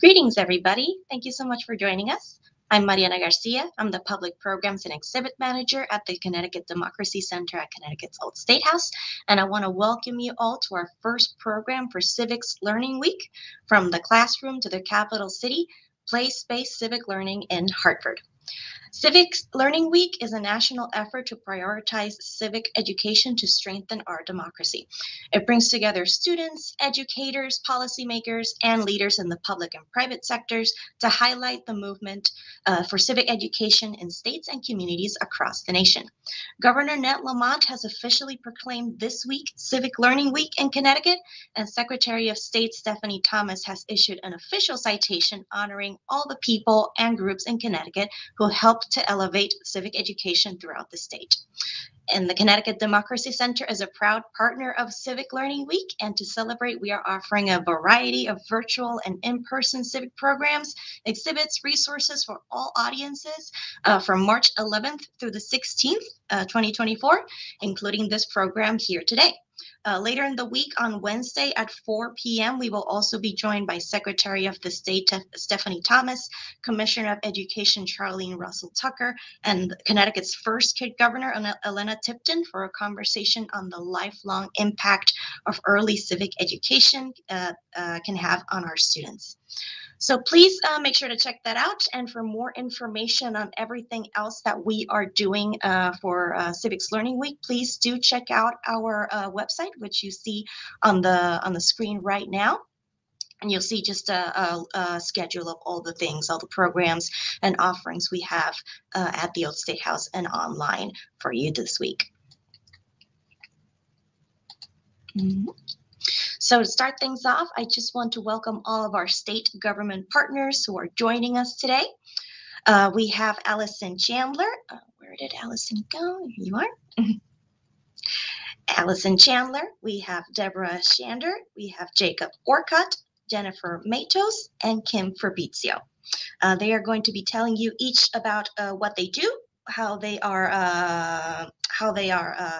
Greetings, everybody. Thank you so much for joining us. I'm Mariana Garcia. I'm the Public Programs and Exhibit Manager at the Connecticut Democracy Center at Connecticut's Old State House, and I want to welcome you all to our first program for Civics Learning Week, From the Classroom to the Capital City, Place-Based Civic Learning in Hartford. Civics Learning Week is a national effort to prioritize civic education to strengthen our democracy. It brings together students, educators, policymakers, and leaders in the public and private sectors to highlight the movement for civic education in states and communities across the nation. Governor Ned Lamont has officially proclaimed this week Civic Learning Week in Connecticut, and Secretary of State Stephanie Thomas has issued an official citation honoring all the people and groups in Connecticut who helped to elevate civic education throughout the state. And the Connecticut Democracy Center is a proud partner of Civic Learning Week, and to celebrate, we are offering a variety of virtual and in-person civic programs, exhibits, resources for all audiences from March 11th through the 16th, 2024, including this program here today. Later in the week on Wednesday at 4 p.m., we will also be joined by Secretary of the State Stephanie Thomas, Commissioner of Education Charlene Russell Tucker, and Connecticut's first kid governor, Elena Tipton, for a conversation on the lifelong impact of early civic education can have on our students. So please make sure to check that out. And for more information on everything else that we are doing for Civics Learning Week, please do check out our website, which you see on the screen right now. And you'll see just a schedule of all the things, all the programs and offerings we have at the Old State House and online for you this week. Mm-hmm. So to start things off, I just want to welcome all of our state government partners who are joining us today. We have Allison Chandler. Where did Allison go? Here you are. Allison Chandler. We have Deborah Shander. We have Jacob Orcutt, Jennifer Matos, and Kim Fabrizio. They are going to be telling you each about what they do, how they are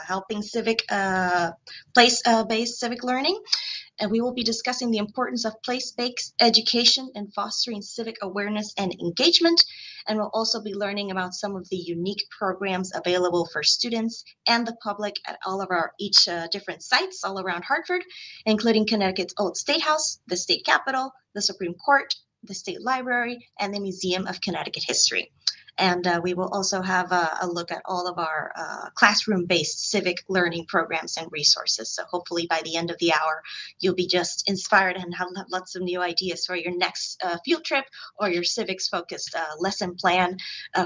helping civic place-based civic learning. And we will be discussing the importance of place-based education and fostering civic awareness and engagement. And we'll also be learning about some of the unique programs available for students and the public at all of our different sites all around Hartford, including Connecticut's Old State House, the State Capitol, the Supreme Court, the State Library, and the Museum of Connecticut History. And we will also have a look at all of our classroom-based civic learning programs and resources. So hopefully by the end of the hour, you'll be just inspired and have lots of new ideas for your next field trip or your civics-focused lesson plan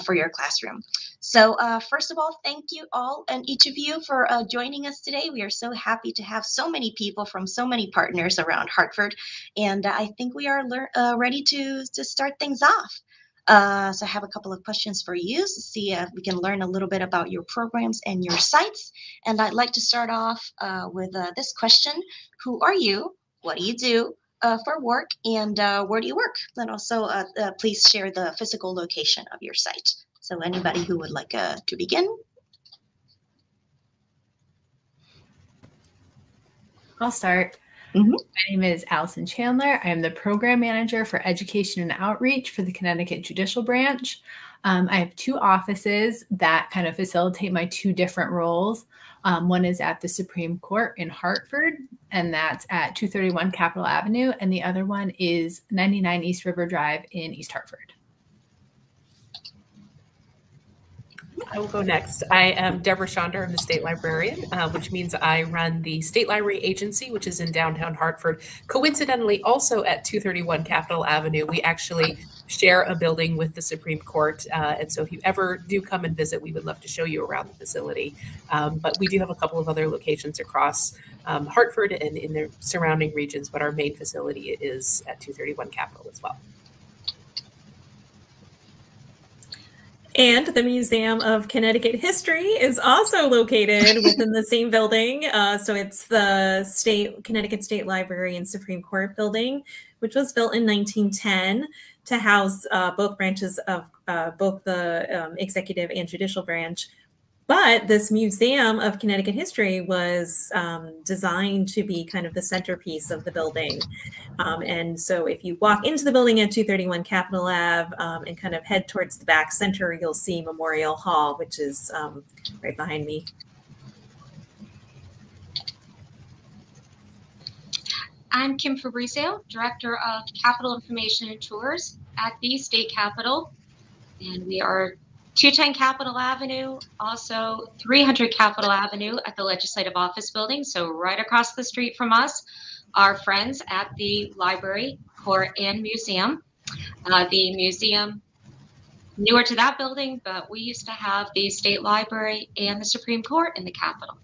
for your classroom. So first of all, thank you all and each of you for joining us today. We are so happy to have so many people from so many partners around Hartford. And I think we are ready to start things off. So I have a couple of questions for you to see if we can learn a little bit about your programs and your sites. And I'd like to start off with this question. Who are you? What do you do for work? And where do you work? And also, please share the physical location of your site. So anybody who would like to begin? I'll start. Mm-hmm. My name is Allison Chandler. I am the Program Manager for Education and Outreach for the Connecticut Judicial Branch. I have two offices that kind of facilitate my two different roles. One is at the Supreme Court in Hartford, and that's at 231 Capitol Avenue. And the other one is 99 East River Drive in East Hartford. I will go next. I am Deborah Shander. I'm the state librarian, which means I run the State Library Agency, which is in downtown Hartford. Coincidentally, also at 231 Capitol Avenue, we actually share a building with the Supreme Court. And so if you ever do come and visit, we would love to show you around the facility. But we do have a couple of other locations across Hartford and in the surrounding regions, but our main facility is at 231 Capitol as well. And the Museum of Connecticut History is also located within the same building. So it's the Connecticut State Library and Supreme Court building, which was built in 1910 to house both branches of both the executive and judicial branch. But this Museum of Connecticut History was designed to be kind of the centerpiece of the building. And so if you walk into the building at 231 Capitol Ave and kind of head towards the back center, you'll see Memorial Hall, which is right behind me. I'm Kim Fabrizio, Director of Capitol Information and Tours at the State Capitol. And we are 210 Capitol Avenue, also 300 Capitol Avenue at the Legislative Office Building. So right across the street from us, our friends at the Library, Court, and Museum. The museum, newer to that building, but we used to have the State Library and the Supreme Court in the Capitol.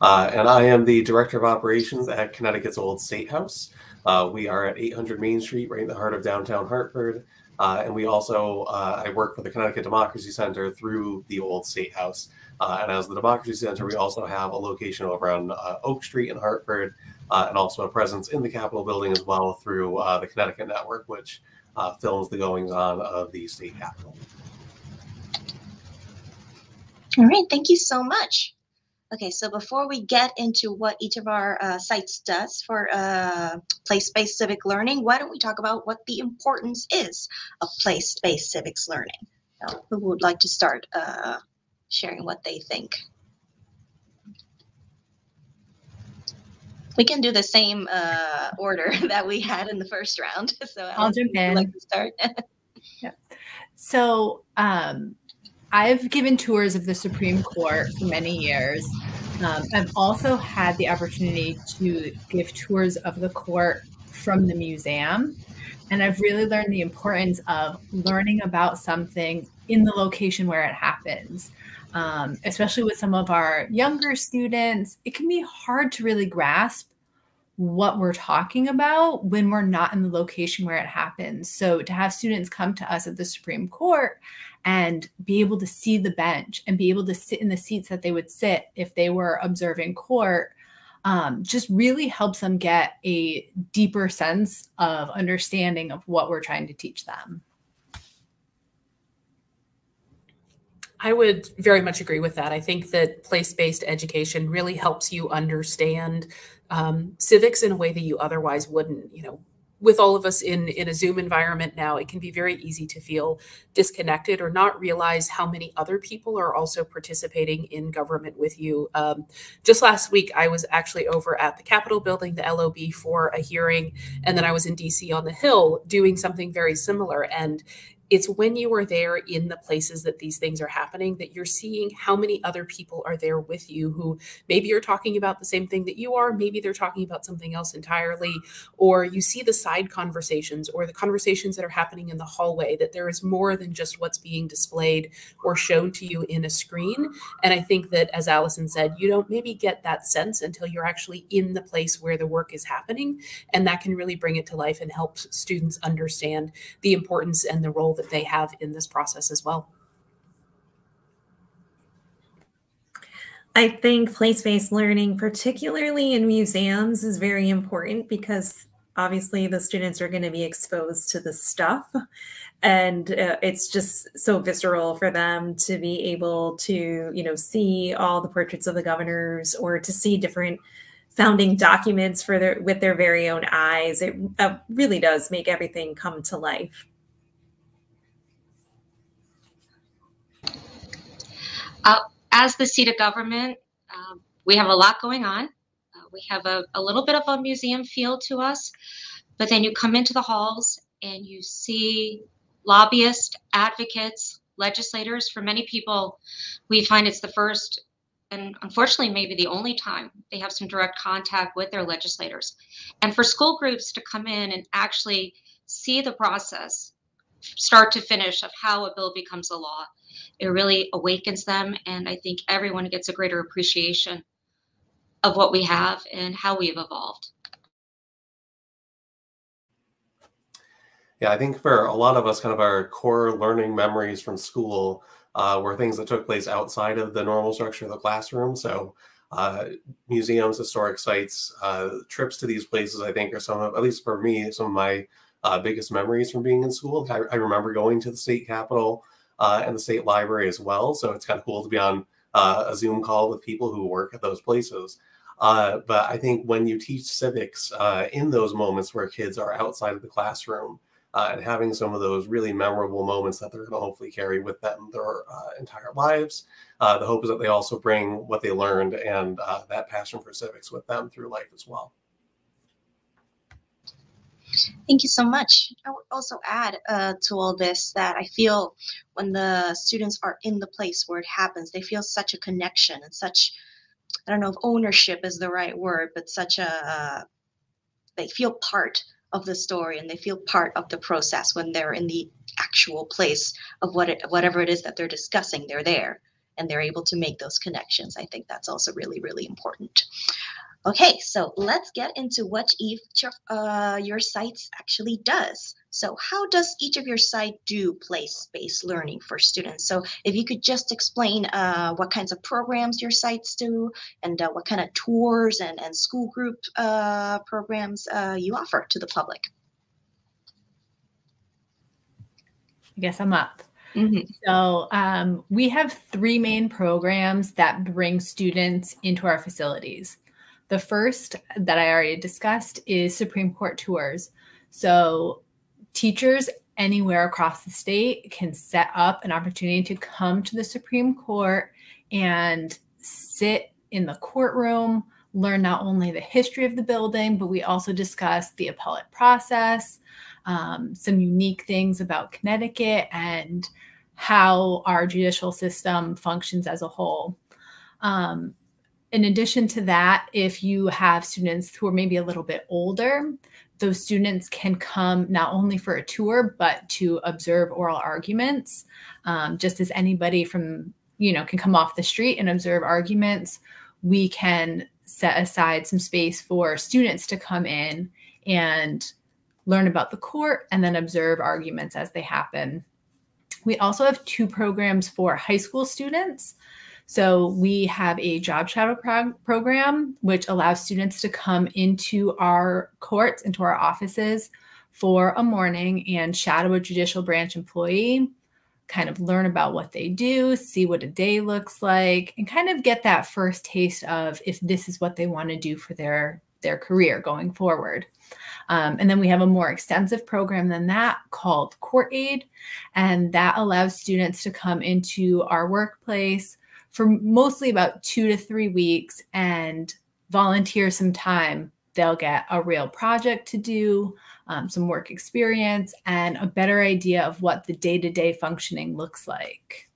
And I am the Director of Operations at Connecticut's Old State House. We are at 800 Main Street, right in the heart of downtown Hartford. And we also, I work for the Connecticut Democracy Center through the Old State House. And as the Democracy Center, we also have a location over on Oak Street in Hartford, and also a presence in the Capitol building as well through the Connecticut Network, which films the goings-on of the state capitol. All right, thank you so much. Okay, so before we get into what each of our sites does for place-based civic learning, why don't we talk about what the importance is of place-based civics learning? So who would like to start sharing what they think? We can do the same order that we had in the first round. So I'll jump in. Would you like to start? Yeah. So I've given tours of the Supreme Court for many years. I've also had the opportunity to give tours of the court from the museum. And I've really learned the importance of learning about something in the location where it happens. Especially with some of our younger students, it can be hard to really grasp what we're talking about when we're not in the location where it happens. So to have students come to us at the Supreme Court and be able to see the bench and be able to sit in the seats that they would sit if they were observing court, just really helps them get a deeper sense of understanding of what we're trying to teach them. I would very much agree with that. I think that place-based education really helps you understand civics in a way that you otherwise wouldn't. You know, with all of us in a Zoom environment now, it can be very easy to feel disconnected or not realize how many other people are also participating in government with you. Just last week, I was actually over at the Capitol building, the LOB, for a hearing, and then I was in DC on the Hill doing something very similar. And it's when you are there in the places that these things are happening that you're seeing how many other people are there with you who maybe are talking about the same thing that you are, maybe they're talking about something else entirely, or you see the side conversations or the conversations that are happening in the hallway, that there is more than just what's being displayed or shown to you in a screen. And I think that, as Allison said, you don't maybe get that sense until you're actually in the place where the work is happening. And that can really bring it to life and help students understand the importance and the role that they have in this process as well. I think place-based learning, particularly in museums, is very important because obviously the students are going to be exposed to the stuff, and it's just so visceral for them to be able to, you know, see all the portraits of the governors or to see different founding documents for with their very own eyes. It really does make everything come to life. As the seat of government, we have a lot going on. We have a little bit of a museum feel to us, but then you come into the halls and you see lobbyists, advocates, legislators. For many people, we find it's the first and unfortunately maybe the only time they have some direct contact with their legislators. And for school groups to come in and actually see the process start to finish of how a bill becomes a law, it really awakens them. And I think everyone gets a greater appreciation of what we have and how we've evolved. Yeah, I think for a lot of us, kind of our core learning memories from school were things that took place outside of the normal structure of the classroom. So museums, historic sites, trips to these places, I think, are some of, at least for me, some of my biggest memories from being in school. I remember going to the state capitol and the state library as well. So it's kind of cool to be on a Zoom call with people who work at those places. But I think when you teach civics in those moments where kids are outside of the classroom and having some of those really memorable moments that they're going to hopefully carry with them their entire lives, the hope is that they also bring what they learned and that passion for civics with them through life as well. Thank you so much. I would also add to all this that I feel when the students are in the place where it happens, they feel such a connection and such, I don't know if ownership is the right word, but such a, they feel part of the story and they feel part of the process when they're in the actual place of whatever it is that they're discussing. They're there and they're able to make those connections. I think that's also really, really important. Okay, so let's get into what each of your sites actually does. So how does each of your site do place-based learning for students? So if you could just explain what kinds of programs your sites do and what kind of tours and school group programs you offer to the public. I guess I'm up. Mm-hmm. So we have 3 main programs that bring students into our facilities. The first that I already discussed is Supreme Court tours. So teachers anywhere across the state can set up an opportunity to come to the Supreme Court and sit in the courtroom, learn not only the history of the building, but we also discuss the appellate process, some unique things about Connecticut and how our judicial system functions as a whole. In addition to that, if you have students who are maybe a little bit older, those students can come not only for a tour, but to observe oral arguments. Just as anybody from, can come off the street and observe arguments, we can set aside some space for students to come in and learn about the court and then observe arguments as they happen. We also have 2 programs for high school students. So we have a job shadow program, which allows students to come into our courts, into our offices for a morning and shadow a judicial branch employee, kind of learn about what they do, see what a day looks like, and kind of get that first taste of if this is what they want to do for their career going forward. And then we have a more extensive program than that called Court Aid, and that allows students to come into our workplace for mostly about 2 to 3 weeks and volunteer some time. They'll get a real project to do, some work experience, and a better idea of what the day-to-day functioning looks like.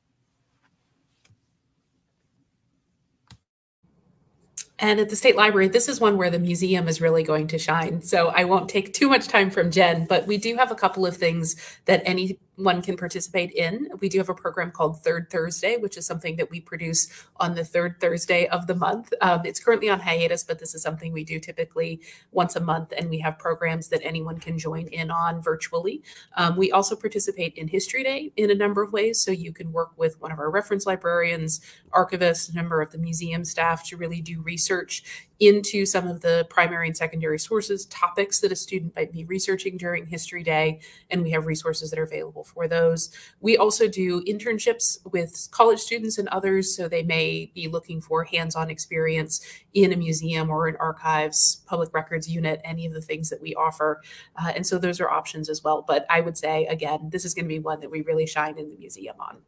And at the State Library, this is one where the museum is really going to shine. So I won't take too much time from Jen, but we do have a couple of things that anyone can participate in. We do have a program called Third Thursday, which is something that we produce on the 3rd Thursday of the month. It's currently on hiatus, but this is something we do typically once a month, and we have programs that anyone can join in on virtually. We also participate in History Day in a number of ways. So you can work with one of our reference librarians, archivists, a member of the museum staff to really do research into some of the primary and secondary sources, topics that a student might be researching during History Day, and we have resources that are available for those. We also do internships with college students and others, so they may be looking for hands-on experience in a museum or an archives, public records unit, any of the things that we offer. And so those are options as well. But I would say, again, this is going to be one that we really shine in the museum on.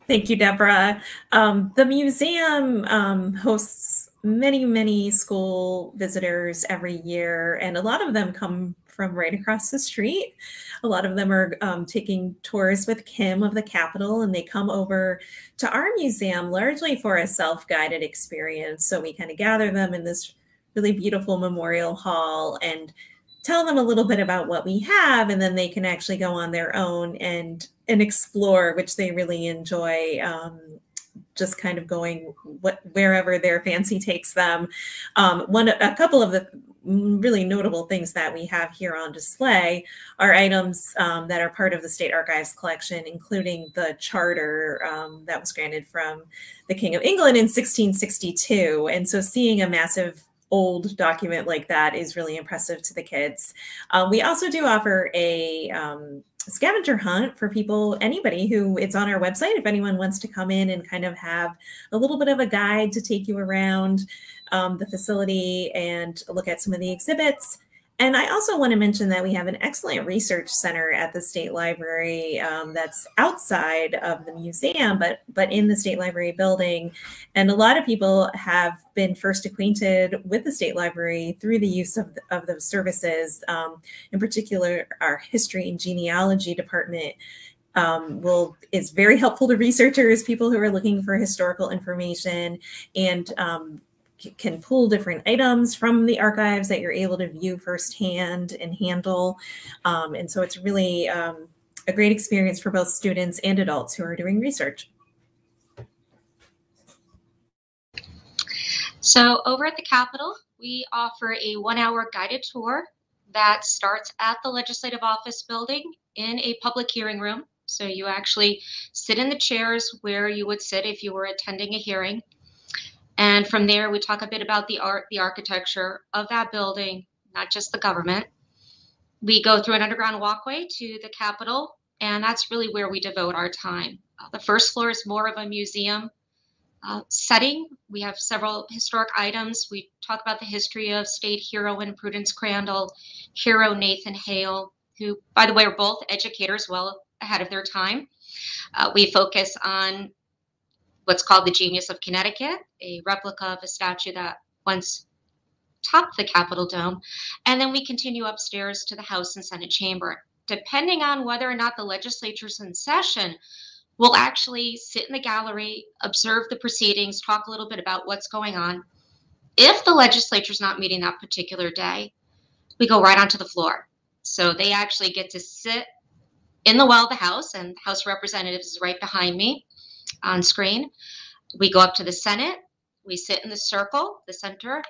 Thank you, Deborah. The museum hosts many school visitors every year, and a lot of them come from right across the street. A lot of them are taking tours with Kim of the Capitol, and they come over to our museum largely for a self-guided experience. So we kind of gather them in this really beautiful memorial hall and tell them a little bit about what we have, and then they can actually go on their own and explore, which they really enjoy, just kind of going wherever their fancy takes them. A couple of the really notable things that we have here on display are items that are part of the State Archives collection, including the charter that was granted from the King of England in 1662. And so seeing a massive old document like that is really impressive to the kids. We also do offer a scavenger hunt for people, anybody who, it's on our website, if anyone wants to come in and kind of have a little bit of a guide to take you around the facility and look at some of the exhibits. And I also want to mention that we have an excellent research center at the State Library that's outside of the museum, but in the State Library building. And a lot of people have been first acquainted with the State Library through the use of those services. In particular, our history and genealogy department is very helpful to researchers, people who are looking for historical information, and can pull different items from the archives that you're able to view firsthand and handle. And so it's really a great experience for both students and adults who are doing research. So over at the Capitol, we offer a 1-hour guided tour that starts at the Legislative Office building in a public hearing room. So you actually sit in the chairs where you would sit if you were attending a hearing. And from there, we talk a bit about the art, the architecture of that building, not just the government. We go through an underground walkway to the Capitol, and that's really where we devote our time. The first floor is more of a museum setting. We have several historic items. We talk about the history of state heroine Prudence Crandall, hero Nathan Hale, who, by the way, are both educators well ahead of their time. We focus on what's called the Genius of Connecticut, a replica of a statue that once topped the Capitol Dome. And then we continue upstairs to the House and Senate chamber. Depending on whether or not the legislature's in session, we'll actually sit in the gallery, observe the proceedings, talk a little bit about what's going on. If the legislature's not meeting that particular day, we go right onto the floor. So they actually get to sit in the well of the House, and House of Representatives is right behind me on screen. We go up to the Senate. We sit in the circle, the center,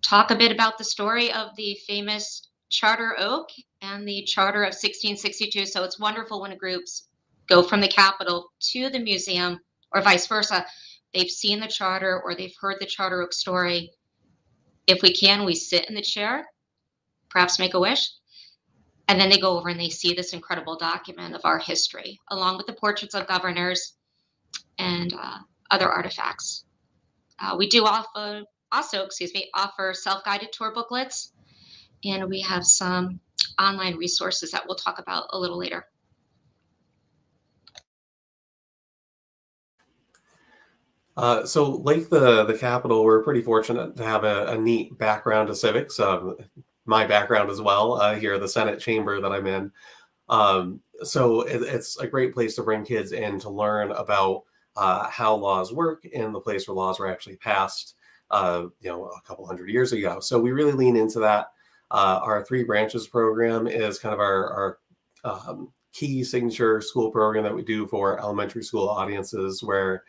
talk a bit about the story of the famous Charter Oak and the Charter of 1662. So it's wonderful when groups go from the Capitol to the museum or vice versa. They've seen the charter or they've heard the Charter Oak story. If we can, we sit in the chair, perhaps make a wish, and then they go over and they see this incredible document of our history, along with the portraits of governors and other artifacts. We do also offer self-guided tour booklets, and we have some online resources that we'll talk about a little later. So like the Capitol, we're pretty fortunate to have a neat background to civics. My background as well here, the Senate chamber that I'm in. So it's a great place to bring kids in to learn about how laws work in the place where laws were actually passed, a couple hundred years ago. So we really lean into that. Our Three Branches program is kind of our key signature school program that we do for elementary school audiences, where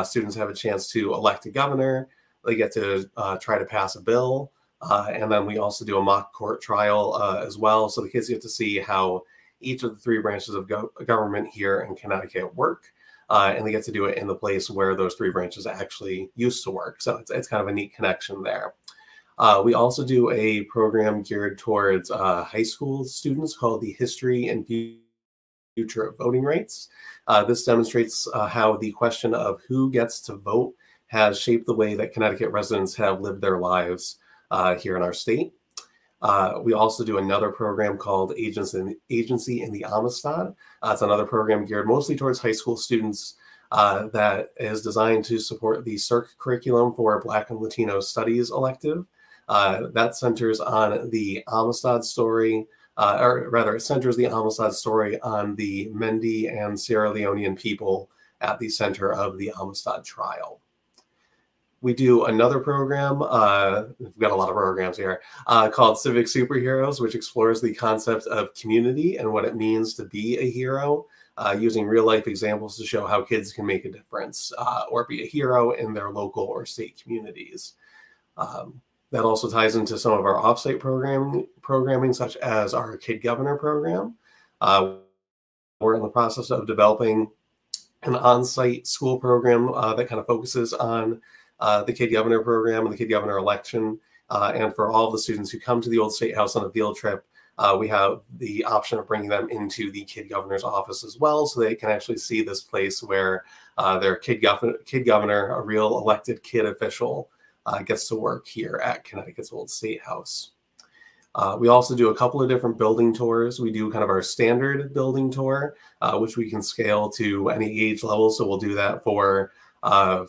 students have a chance to elect a governor. They get to try to pass a bill. And then we also do a mock court trial as well. So the kids get to see how each of the three branches of government here in Connecticut work. And they get to do it in the place where those three branches actually used to work. So it's kind of a neat connection there. We also do a program geared towards high school students called the History and Future of Voting Rights. This demonstrates how the question of who gets to vote has shaped the way that Connecticut residents have lived their lives here in our state. We also do another program called Agency in the Amistad. It's another program geared mostly towards high school students that is designed to support the CERC curriculum for Black and Latino Studies elective. That centers on the Amistad story, or rather, it centers the Amistad story on the Mende and Sierra Leonean people at the center of the Amistad trial. We do another program, we've got a lot of programs here, called Civic Superheroes, which explores the concept of community and what it means to be a hero, using real life examples to show how kids can make a difference or be a hero in their local or state communities. That also ties into some of our offsite programming, such as our Kid Governor program. We're in the process of developing an on-site school program that kind of focuses on the Kid Governor program and the Kid Governor election And for all of the students who come to the Old State House on a field trip, we have the option of bringing them into the Kid Governor's office as well, so they can actually see this place where their kid governor, a real elected kid official, gets to work here at Connecticut's Old State House. We also do a couple of different building tours. We do kind of our standard building tour, which we can scale to any age level. So we'll do that for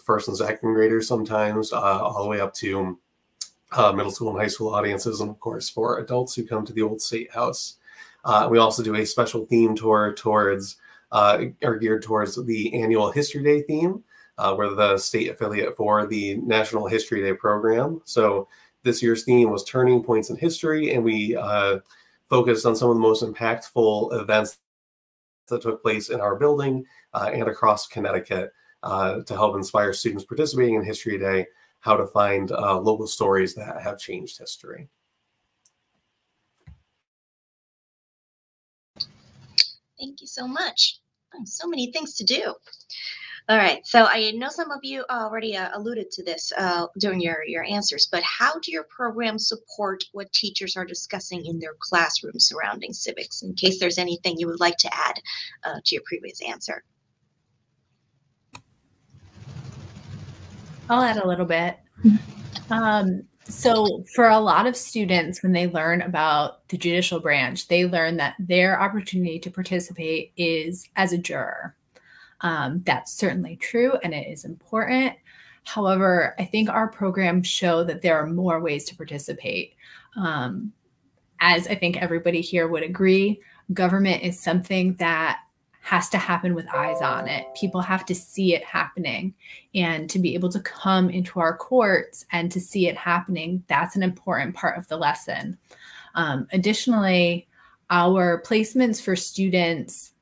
first and second graders sometimes, all the way up to middle school and high school audiences, and of course for adults who come to the Old State House. We also do a special theme tour towards, or geared towards the annual History Day theme. We're the state affiliate for the National History Day program. So this year's theme was Turning Points in History, and we focused on some of the most impactful events that took place in our building and across Connecticut to help inspire students participating in History Day how to find local stories that have changed history. Thank you so much. So many things to do. All right, so I know some of you already alluded to this during your answers, but how do your programs support what teachers are discussing in their classrooms surrounding civics, in case there's anything you would like to add to your previous answer? I'll add a little bit. So for a lot of students, when they learn about the judicial branch, they learn that their opportunity to participate is as a juror. That's certainly true, and it is important. However, I think our programs show that there are more ways to participate. As I think everybody here would agree, government is something that has to happen with eyes on it. People have to see it happening, and to be able to come into our courts and to see it happening, that's an important part of the lesson. Additionally, our placements for students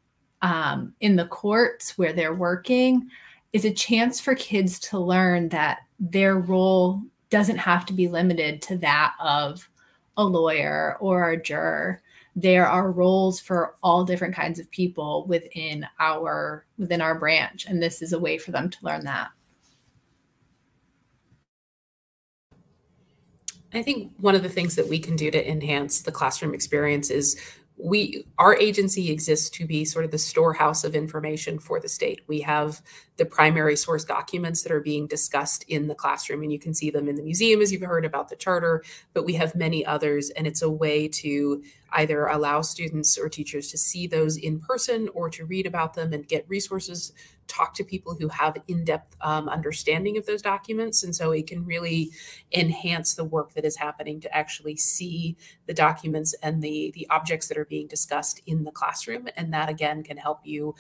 in the courts where they're working is a chance for kids to learn that their role doesn't have to be limited to that of a lawyer or a juror. There are roles for all different kinds of people within our branch, and this is a way for them to learn that. I think one of the things that we can do to enhance the classroom experience is our agency exists to be sort of the storehouse of information for the state. We have the primary source documents that are being discussed in the classroom, and you can see them in the museum, as you've heard about the charter, but we have many others, and it's a way to either allow students or teachers to see those in person or to read about them and get resources, talk to people who have in-depth understanding of those documents. And so it can really enhance the work that is happening to actually see the documents and the objects that are being discussed in the classroom. And that, again, can help you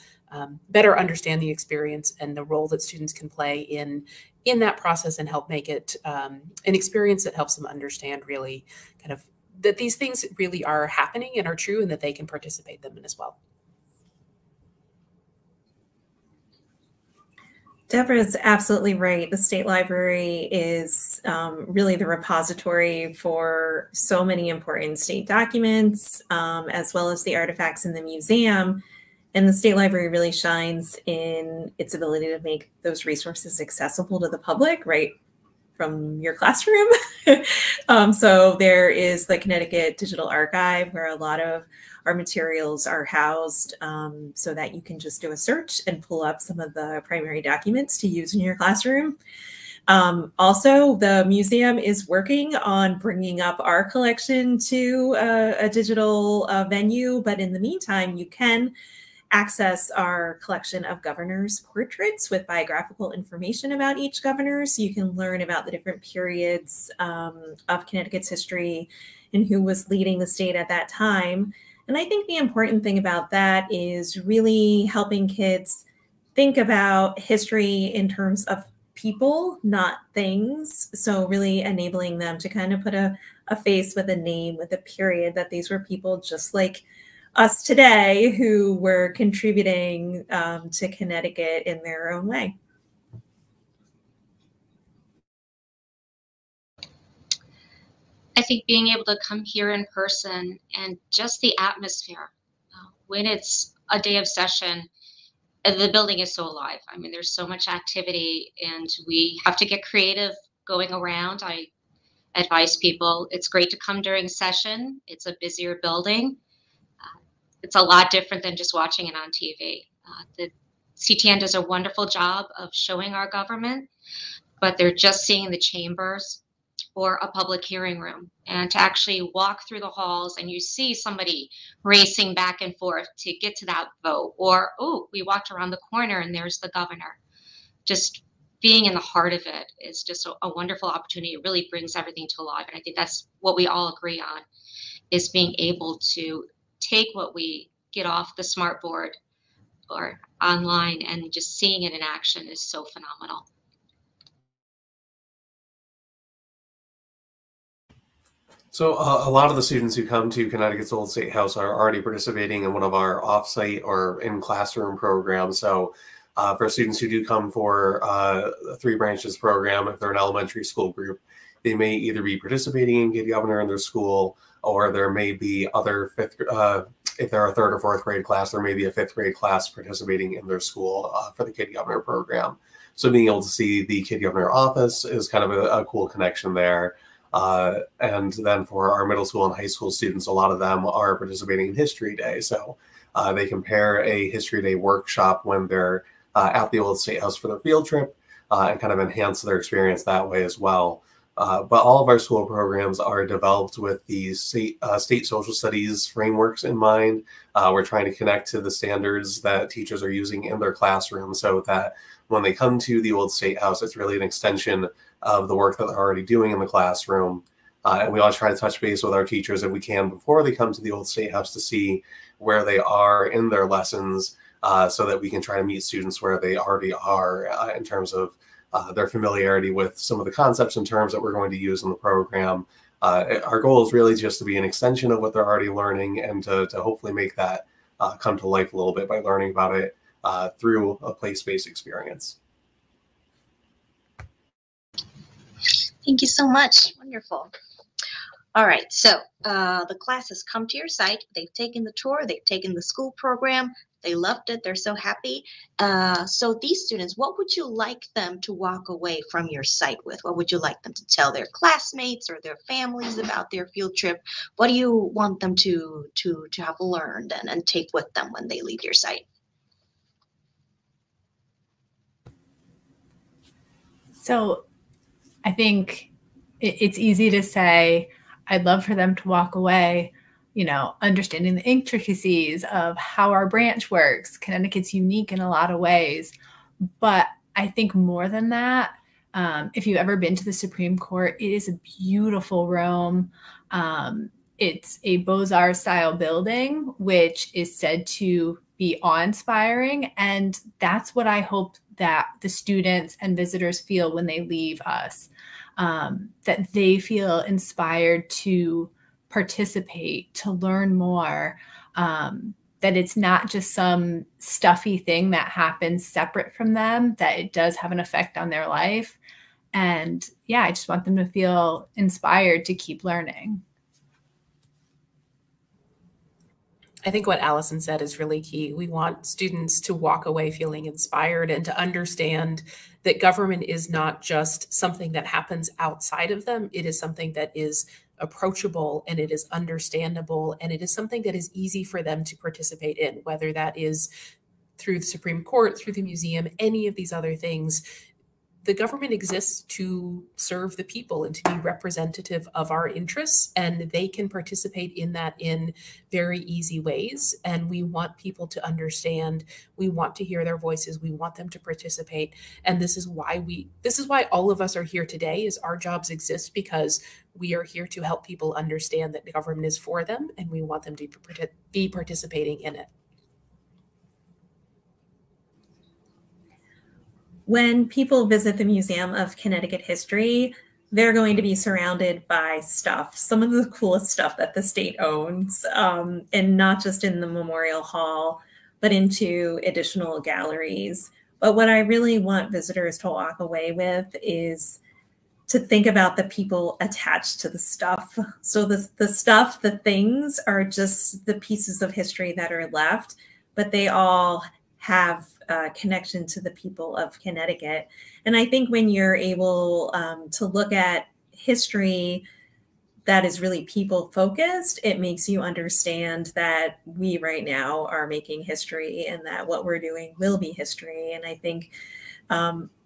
better understand the experience and the role that students can play in that process, and help make it an experience that helps them understand really kind of that these things really are happening and are true, and that they can participate in them as well. Deborah is absolutely right. The State Library is really the repository for so many important state documents, as well as the artifacts in the museum. And the State Library really shines in its ability to make those resources accessible to the public, right from your classroom. So there is the Connecticut Digital Archive, where a lot of our materials are housed, so that you can just do a search and pull up some of the primary documents to use in your classroom. Also, the museum is working on bringing up our collection to a digital venue, but in the meantime, you can access our collection of governors' portraits with biographical information about each governor, so you can learn about the different periods of Connecticut's history and who was leading the state at that time. And I think the important thing about that is really helping kids think about history in terms of people, not things. So really enabling them to kind of put a face with a name, with a period, that these were people just like us today who were contributing to Connecticut in their own way. I think being able to come here in person and just the atmosphere, when it's a day of session, the building is so alive. I mean, there's so much activity, and we have to get creative going around. advise people it's great to come during session. It's a busier building. It's a lot different than just watching it on TV. The CTN does a wonderful job of showing our government, but they're just seeing the chambers or a public hearing room. And to actually walk through the halls and you see somebody racing back and forth to get to that vote, or, oh, we walked around the corner and there's the governor. Just being in the heart of it is just a wonderful opportunity. It really brings everything to life. And I think that's what we all agree on, is being able to take what we get off the smart board or online and just seeing it in action is so phenomenal. So a lot of the students who come to Connecticut's Old State House are already participating in one of our offsite or in-classroom programs. So for students who do come for a 3 branches program, if they're an elementary school group, they may either be participating in Kid Governor in their school, or there may be other if they're a 3rd or 4th grade class, there may be a 5th grade class participating in their school for the Kid Governor program. So being able to see the Kid Governor office is kind of a cool connection there. And then for our middle school and high school students, a lot of them are participating in History Day. So they can pair a History Day workshop when they're at the Old State House for their field trip and kind of enhance their experience that way as well. But all of our school programs are developed with the state social studies frameworks in mind. We're trying to connect to the standards that teachers are using in their classroom so that when they come to the Old State House, it's really an extension of the work that they're already doing in the classroom. And we always try to touch base with our teachers if we can before they come to the Old State House to see where they are in their lessons so that we can try to meet students where they already are in terms of their familiarity with some of the concepts and terms that we're going to use in the program. Our goal is really just to be an extension of what they're already learning and to hopefully make that come to life a little bit by learning about it through a place-based experience. Thank you so much. Wonderful. All right, so the class has come to your site. They've taken the tour. They've taken the school program. They loved it. They're so happy. So these students, what would you like them to walk away from your site with? What would you like them to tell their classmates or their families about their field trip? What do you want them to have learned and take with them when they leave your site? So I think it's easy to say, I'd love for them to walk away, you know, understanding the intricacies of how our branch works. Connecticut's unique in a lot of ways. But I think more than that, if you've ever been to the Supreme Court, it is a beautiful room. It's a Beaux-Arts style building, which is said to be awe-inspiring. And that's what I hope that the students and visitors feel when they leave us, that they feel inspired to participate, to learn more, that it's not just some stuffy thing that happens separate from them, that it does have an effect on their life. And yeah, I just want them to feel inspired to keep learning. I think what Allison said is really key. We want students to walk away feeling inspired and to understand that government is not just something that happens outside of them. It is something that is approachable and it is understandable and it is something that is easy for them to participate in, whether that is through the Supreme Court, through the museum, any of these other things. The government exists to serve the people and to be representative of our interests, and they can participate in that in very easy ways. And we want people to understand, we want to hear their voices, we want them to participate. And this is why all of us are here today, is our jobs exist because we are here to help people understand that the government is for them and we want them to be participating in it. When people visit the Museum of Connecticut History, they're going to be surrounded by stuff, some of the coolest stuff that the state owns, and not just in the Memorial Hall, but into additional galleries. But what I really want visitors to walk away with is to think about the people attached to the stuff. So the stuff, the things are just the pieces of history that are left, but they all have a connection to the people of Connecticut. And I think when you're able to look at history that is really people focused, it makes you understand that we right now are making history and that what we're doing will be history. And I think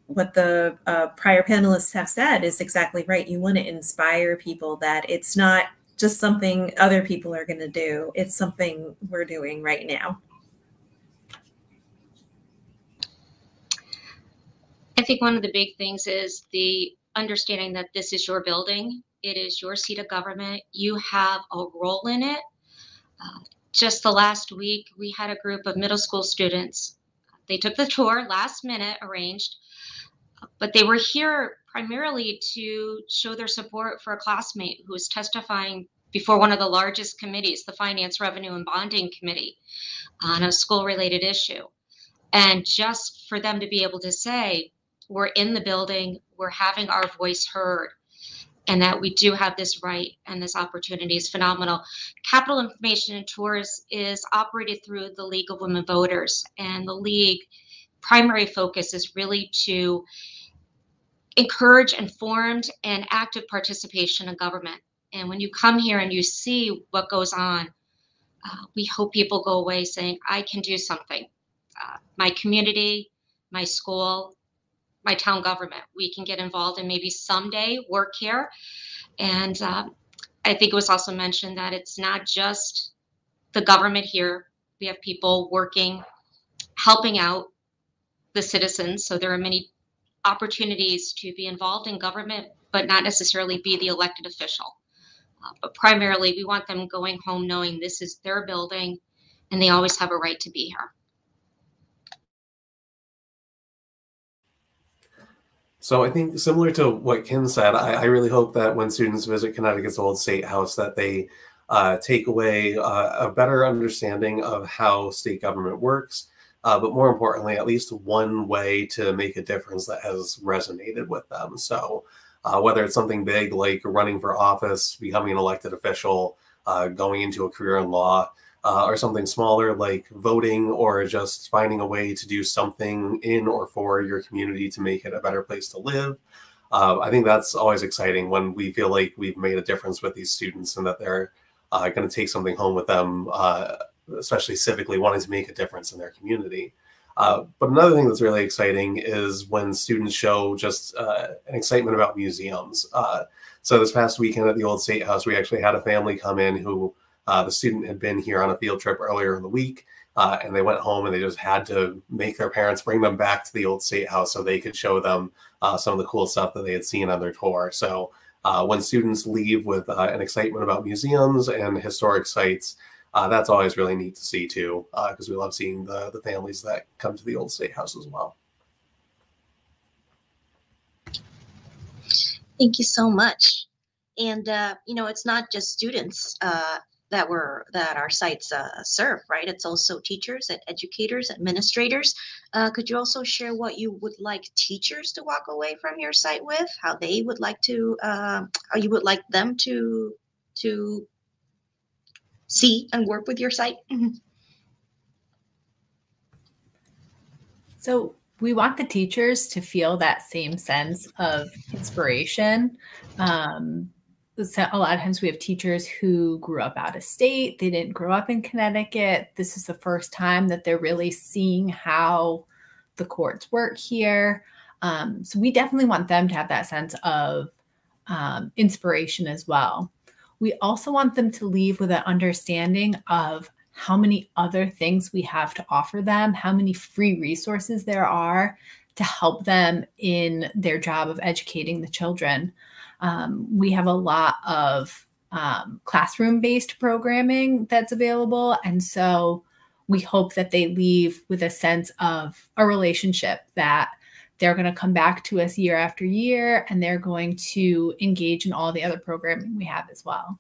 what the prior panelists have said is exactly right. You want to inspire people that it's not just something other people are going to do. It's something we're doing right now. I think one of the big things is the understanding that this is your building. It is your seat of government. You have a role in it. Just the last week, we had a group of middle school students. They took the tour last minute, arranged, but they were here primarily to show their support for a classmate who was testifying before one of the largest committees, the Finance, Revenue, and Bonding Committee, on a school-related issue. And just for them to be able to say, we're in the building, we're having our voice heard, and that we do have this right and this opportunity is phenomenal. Capital Information and Tours is operated through the League of Women Voters, and the League primary focus is really to encourage informed and active participation in government. And when you come here and you see what goes on, we hope people go away saying, I can do something. My community, my school, my town government, we can get involved and maybe someday work here. And I think it was also mentioned that it's not just the government here. We have people working, helping out the citizens. So there are many opportunities to be involved in government, but not necessarily be the elected official. But primarily, we want them going home knowing this is their building and they always have a right to be here. So I think similar to what Kim said, I really hope that when students visit Connecticut's Old State House, that they take away a better understanding of how state government works, but more importantly, at least one way to make a difference that has resonated with them. So whether it's something big like running for office, becoming an elected official, going into a career in law, or something smaller like voting, or just finding a way to do something in or for your community to make it a better place to live. I think that's always exciting when we feel like we've made a difference with these students and that they're going to take something home with them, especially civically wanting to make a difference in their community. But another thing that's really exciting is when students show just an excitement about museums. So this past weekend at the Old State House, we actually had a family come in who the student had been here on a field trip earlier in the week, and they went home and they just had to make their parents bring them back to the Old State House so they could show them some of the cool stuff that they had seen on their tour. So when students leave with an excitement about museums and historic sites, that's always really neat to see too, because we love seeing the families that come to the Old State House as well. Thank you so much. And you know, it's not just students that our sites serve, right? It's also teachers and educators, administrators. Could you also share what you would like teachers to walk away from your site with? How they would like to, how you would like them to see and work with your site? So we want the teachers to feel that same sense of inspiration. So a lot of times we have teachers who grew up out of state. They didn't grow up in Connecticut. This is the first time that they're really seeing how the courts work here. So we definitely want them to have that sense of inspiration as well. We also want them to leave with an understanding of how many other things we have to offer them, how many free resources there are to help them in their job of educating the children. We have a lot of classroom-based programming that's available. And so we hope that they leave with a sense of a relationship that they're going to come back to us year after year, and they're going to engage in all the other programming we have as well.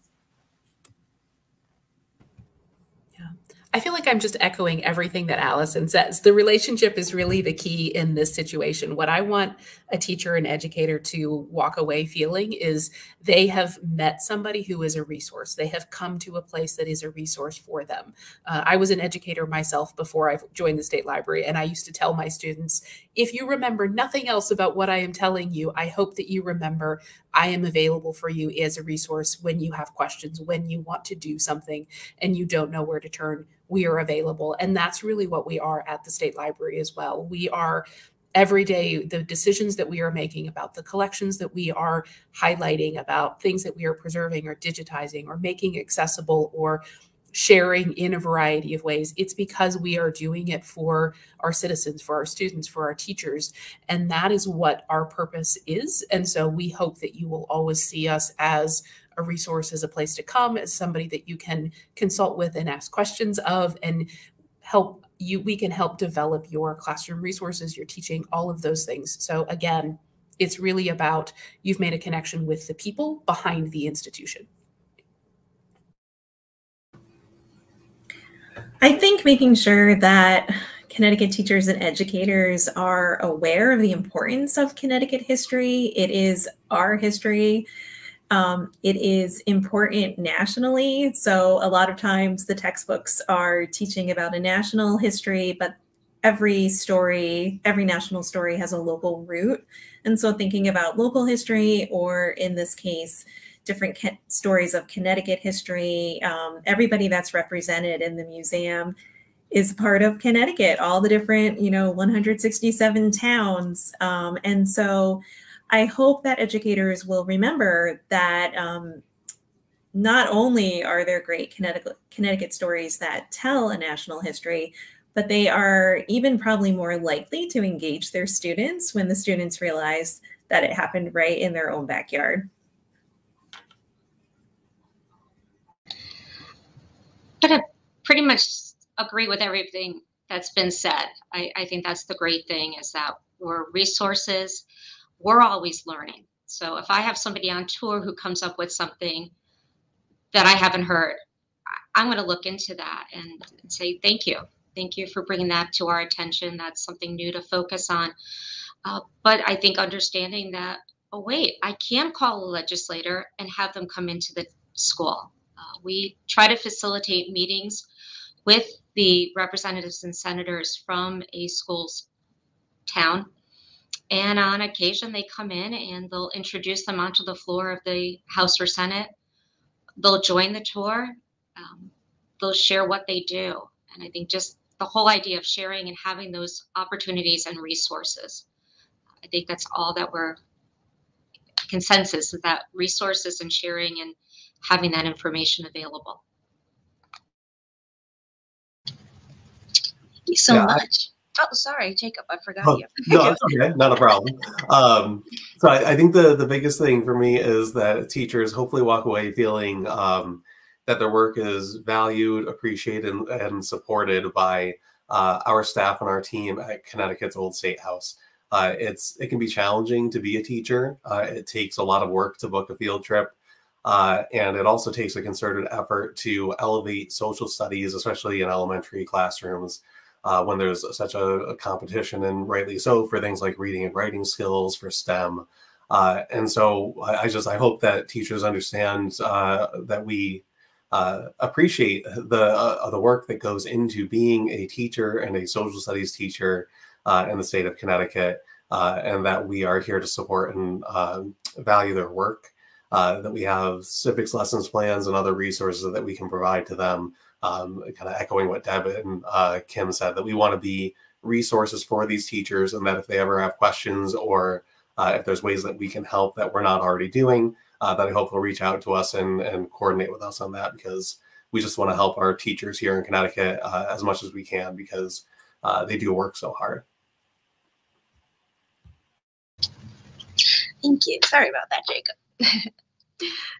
I feel like I'm just echoing everything that Allison says. The relationship is really the key in this situation. What I want a teacher and educator to walk away feeling is they have met somebody who is a resource. They have come to a place that is a resource for them. I was an educator myself before I joined the State Library, and I used to tell my students, if you remember nothing else about what I am telling you, I hope that you remember I am available for you as a resource when you have questions, when you want to do something and you don't know where to turn. We are available. And that's really what we are at the State Library as well. We are every day, the decisions that we are making about the collections that we are highlighting, about things that we are preserving or digitizing or making accessible or sharing in a variety of ways, it's because we are doing it for our citizens, for our students, for our teachers. And that is what our purpose is. And so we hope that you will always see us as a resource, as a place to come, as somebody that you can consult with and ask questions of, and we can help develop your classroom resources, your teaching, all of those things. So again, it's really about you've made a connection with the people behind the institution. I think making sure that Connecticut teachers and educators are aware of the importance of Connecticut history. It is our history. It is important nationally. So a lot of times the textbooks are teaching about a national history, but every national story has a local root. And so thinking about local history, or in this case, different stories of Connecticut history, everybody that's represented in the museum is part of Connecticut, all the different, 167 towns. And so I hope that educators will remember that not only are there great Connecticut stories that tell a national history, but they are even probably more likely to engage their students when the students realize that it happened right in their own backyard. I pretty much agree with everything that's been said. I think that's the great thing, is that we're resources. We're always learning. So if I have somebody on tour who comes up with something that I haven't heard, I'm going to look into that and say, thank you. Thank you for bringing that to our attention. That's something new to focus on. But I think understanding that, oh, wait, I can call a legislator and have them come into the school. We try to facilitate meetings with the representatives and senators from a school's town. And on occasion, they come in and they'll introduce them onto the floor of the House or Senate. They'll join the tour. They'll share what they do. And I think just the whole idea of sharing and having those opportunities and resources, I think that's all that we're consensus, is that resources and sharing and having that information available. Thank you so much. Oh, sorry, Jacob, I forgot you. No, it's okay, not a problem. So I think the biggest thing for me is that teachers hopefully walk away feeling that their work is valued, appreciated, and supported by our staff and our team at Connecticut's Old State House. It can be challenging to be a teacher. It takes a lot of work to book a field trip. And it also takes a concerted effort to elevate social studies, especially in elementary classrooms, when there's such a competition, and rightly so, for things like reading and writing skills, for STEM. And so I hope that teachers understand that we appreciate the work that goes into being a teacher and a social studies teacher in the state of Connecticut, and that we are here to support and value their work. That we have civics lessons plans and other resources that we can provide to them, kind of echoing what Deb and Kim said, that we want to be resources for these teachers, and that if they ever have questions, or if there's ways that we can help that we're not already doing, that I hope they'll reach out to us and coordinate with us on that, because we just want to help our teachers here in Connecticut as much as we can, because they do work so hard. Thank you. Sorry about that, Jacob.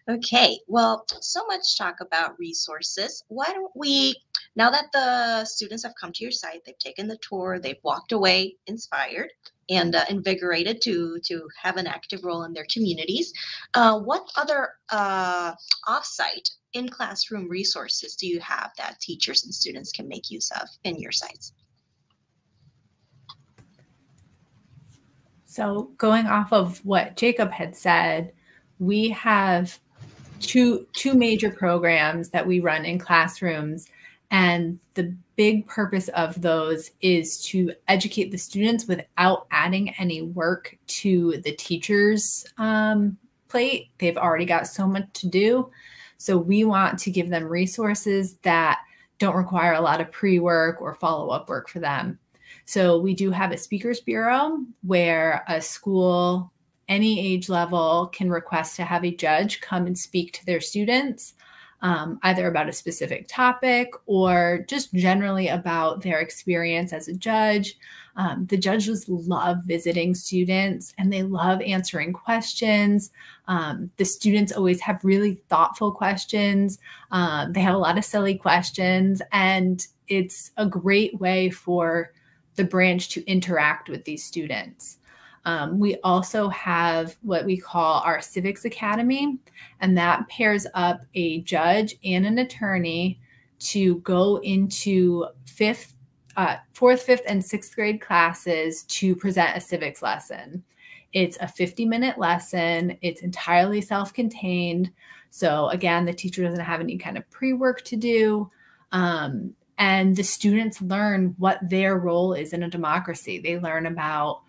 Okay, well, so much talk about resources. Why don't we, now that the students have come to your site, they've taken the tour, they've walked away inspired and invigorated to have an active role in their communities, what other off-site in-classroom resources do you have that teachers and students can make use of in your sites? So going off of what Jacob had said, we have two major programs that we run in classrooms, and the big purpose of those is to educate the students without adding any work to the teachers' plate. They've already got so much to do. So we want to give them resources that don't require a lot of pre-work or follow-up work for them. So we do have a speakers bureau where a school, any age level, can request to have a judge come and speak to their students, either about a specific topic or just generally about their experience as a judge. The judges love visiting students and they love answering questions. The students always have really thoughtful questions. They have a lot of silly questions, and it's a great way for the branch to interact with these students. We also have what we call our Civics Academy, and that pairs up a judge and an attorney to go into fourth, fifth, and sixth grade classes to present a civics lesson. It's a 50-minute lesson. It's entirely self-contained. So again, the teacher doesn't have any kind of pre-work to do. And the students learn what their role is in a democracy. They learn about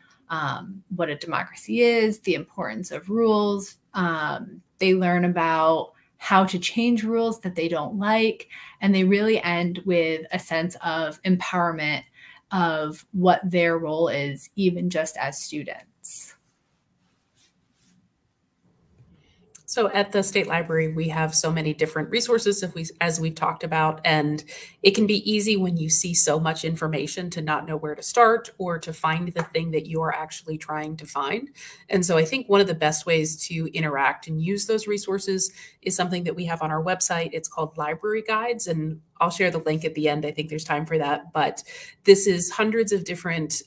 what a democracy is, the importance of rules. They learn about how to change rules that they don't like. And they really end with a sense of empowerment of what their role is, even just as students. So at the State Library, we have so many different resources, as we've talked about, and it can be easy when you see so much information to not know where to start or to find the thing that you are actually trying to find. And so I think one of the best ways to interact and use those resources is something that we have on our website. It's called Library Guides, and I'll share the link at the end. I think there's time for that. But this is hundreds of different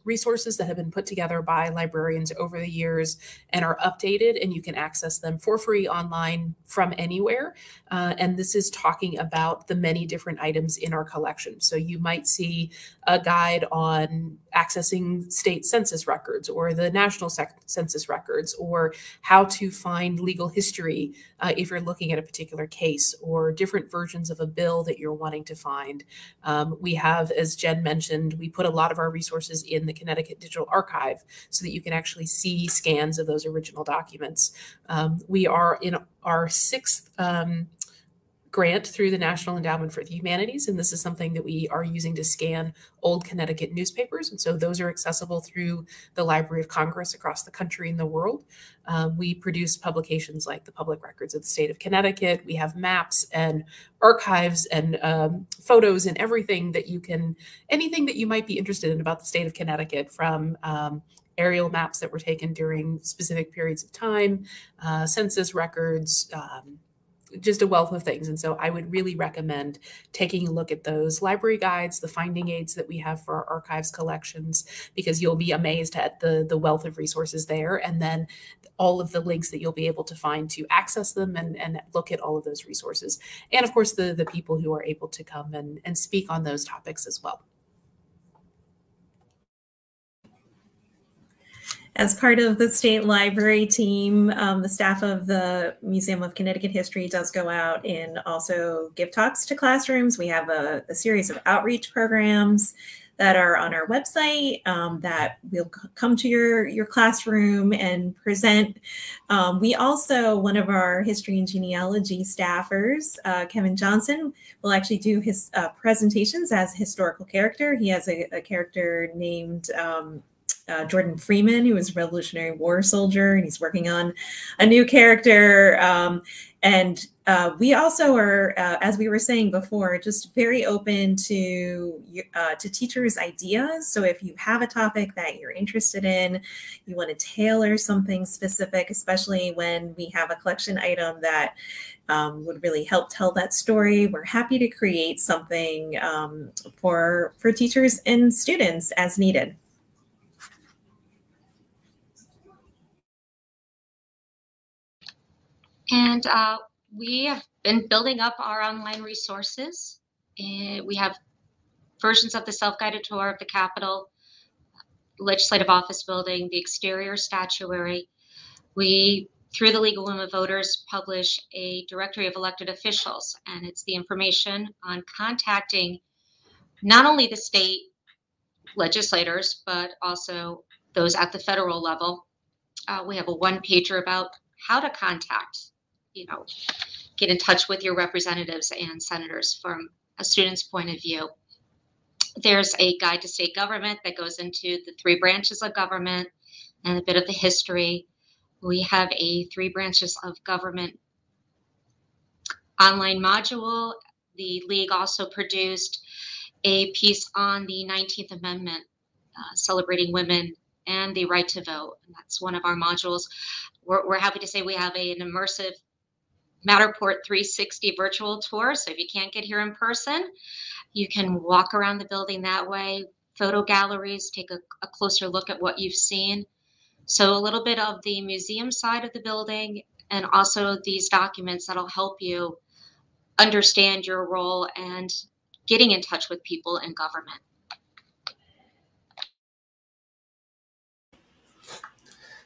resources that have been put together by librarians over the years and are updated, and you can access them for free online from anywhere. And this is talking about the many different items in our collection. So you might see a guide on accessing state census records or the national census records, or how to find legal history if you're looking at a particular case, or different versions of a bill that you're wanting to find. We have, as Jen mentioned, we put a lot of our resources in the Connecticut Digital Archive so that you can actually see scans of those original documents. We are in our sixth grant through the National Endowment for the Humanities, and this is something that we are using to scan old Connecticut newspapers. And so those are accessible through the Library of Congress across the country and the world. We produce publications like the Public Records of the State of Connecticut. We have maps and archives and photos and everything that you can, anything that you might be interested in about the state of Connecticut, from aerial maps that were taken during specific periods of time, census records, just a wealth of things. And so I would really recommend taking a look at those library guides, the finding aids that we have for our archives collections, because you'll be amazed at the wealth of resources there. And then all of the links that you'll be able to find to access them and look at all of those resources. And of course, the people who are able to come and speak on those topics as well. As part of the State Library team, the staff of the Museum of Connecticut History does go out and also give talks to classrooms. We have a series of outreach programs that are on our website that will come to your classroom and present. We also, one of our history and genealogy staffers, Kevin Johnson, will actually do his presentations as a historical character. He has a character named Jordan Freeman, who was a Revolutionary War soldier, and he's working on a new character. And we also are, as we were saying before, just very open to teachers' ideas. So if you have a topic that you're interested in, you want to tailor something specific, especially when we have a collection item that would really help tell that story, we're happy to create something for teachers and students as needed. And we have been building up our online resources. We have versions of the self-guided tour of the Capitol, Legislative Office Building, the exterior statuary. We, through the League of Women Voters, publish a directory of elected officials, and it's the information on contacting not only the state legislators, but also those at the federal level. We have a one-pager about how to contact, get in touch with your representatives and senators from a student's point of view. There's a guide to state government that goes into the 3 branches of government and a bit of the history. We have a 3 branches of government online module. The League also produced a piece on the 19th Amendment, celebrating women and the right to vote. And that's one of our modules. We're happy to say we have an immersive Matterport 360 virtual tour. So if you can't get here in person, you can walk around the building that way, photo galleries, take a closer look at what you've seen. So a little bit of the museum side of the building, and also these documents that'll help you understand your role and getting in touch with people in government.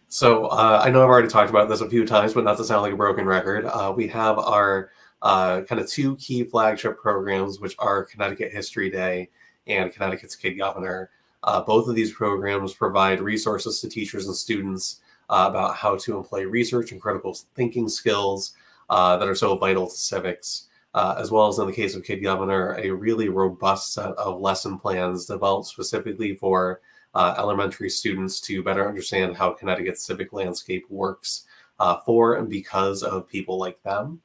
So I know I've already talked about this a few times, but not to sound like a broken record. We have our kind of 2 key flagship programs, which are Connecticut History Day and Connecticut's Kid Governor. Both of these programs provide resources to teachers and students about how to employ research and critical thinking skills that are so vital to civics, as well as in the case of Kid Governor, a really robust set of lesson plans developed specifically for elementary students to better understand how Connecticut's civic landscape works for and because of people like them.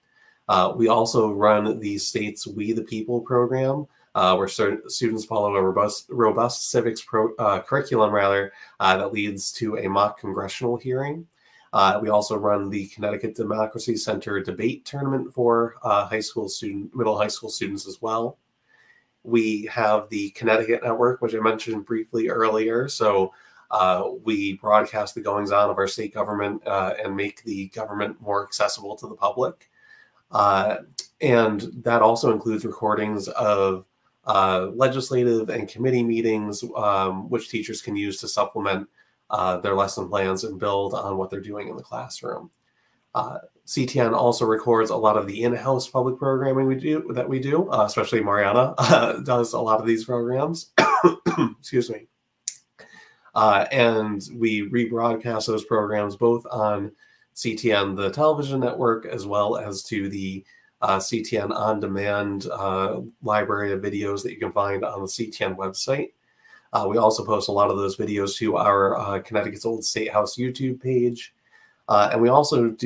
We also run the state's We the People program, where students follow a robust civics curriculum that leads to a mock congressional hearing. We also run the Connecticut Democracy Center debate tournament for middle high school students as well. We have the Connecticut Network, which I mentioned briefly earlier. So we broadcast the goings-on of our state government and make the government more accessible to the public. And that also includes recordings of legislative and committee meetings, which teachers can use to supplement their lesson plans and build on what they're doing in the classroom. CTN also records a lot of the in-house public programming we do, especially Mariana does a lot of these programs. Excuse me. And we rebroadcast those programs both on CTN, the television network, as well as to the CTN on-demand library of videos that you can find on the CTN website. We also post a lot of those videos to our Connecticut's Old State House YouTube page. And we also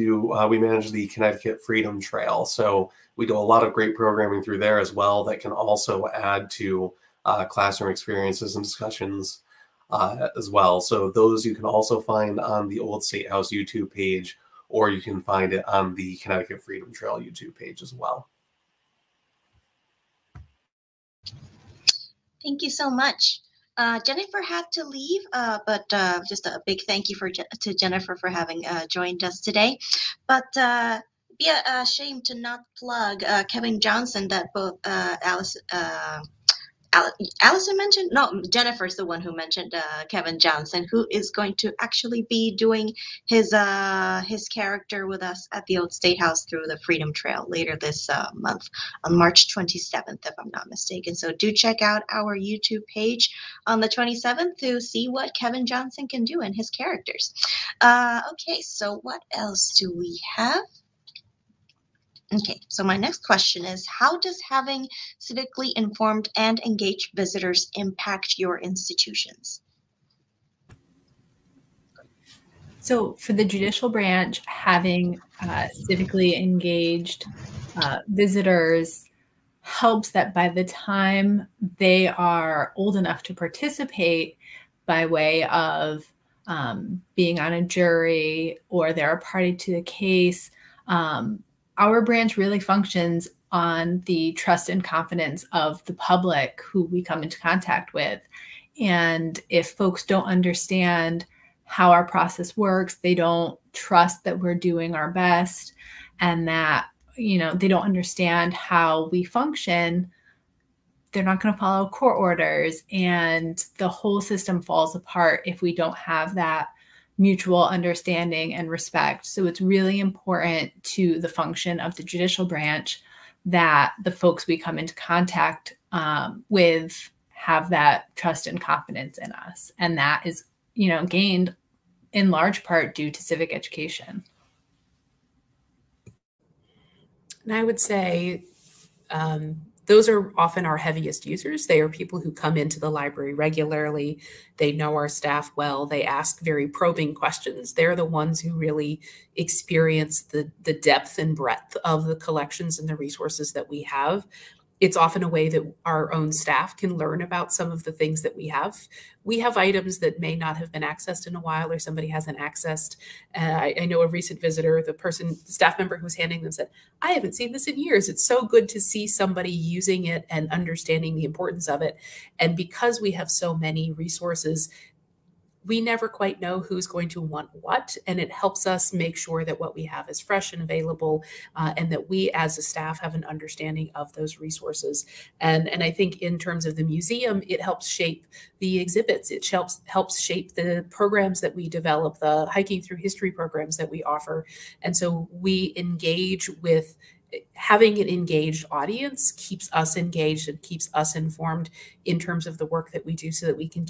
we manage the Connecticut Freedom Trail. So we do a lot of great programming through there as well that can also add to classroom experiences and discussions as well. So those you can also find on the Old State House YouTube page, or you can find it on the Connecticut Freedom Trail YouTube page as well. Thank you so much. Jennifer had to leave, but just a big thank you to Jennifer for having joined us today. But be a shame to not plug Kevin Johnson that both Allison mentioned. No, Jennifer's the one who mentioned Kevin Johnson, who is going to actually be doing his character with us at the Old State House through the Freedom Trail later this month on March 27th, if I'm not mistaken. So do check out our YouTube page on the 27th to see what Kevin Johnson can do in his characters. Okay, so what else do we have? Okay, so my next question is, how does having civically informed and engaged visitors impact your institutions? So for the judicial branch, having civically engaged visitors helps that by the time they are old enough to participate by way of being on a jury or they're a party to the case, our branch really functions on the trust and confidence of the public who we come into contact with. And if folks don't understand how our process works, they don't trust that we're doing our best, and that, you know, they don't understand how we function, they're not going to follow court orders, and the whole system falls apart if we don't have that mutual understanding and respect. So it's really important to the function of the judicial branch that the folks we come into contact with have that trust and confidence in us. And that is, you know, gained in large part due to civic education. And I would say those are often our heaviest users. They are people who come into the library regularly. They know our staff well. They ask very probing questions. They're the ones who really experience the depth and breadth of the collections and the resources that we have. It's often a way that our own staff can learn about some of the things that we have. We have items that may not have been accessed in a while, or somebody hasn't accessed. I know a recent visitor, the staff member who was handing them said, I haven't seen this in years. It's so good to see somebody using it and understanding the importance of it. And because we have so many resources, we never quite know who's going to want what, and it helps us make sure that what we have is fresh and available, and that we as a staff have an understanding of those resources. And I think in terms of the museum, it helps shape the exhibits. It helps shape the programs that we develop, the hiking through history programs that we offer. And so we engage with having an engaged audience keeps us engaged and keeps us informed in terms of the work that we do, so that we can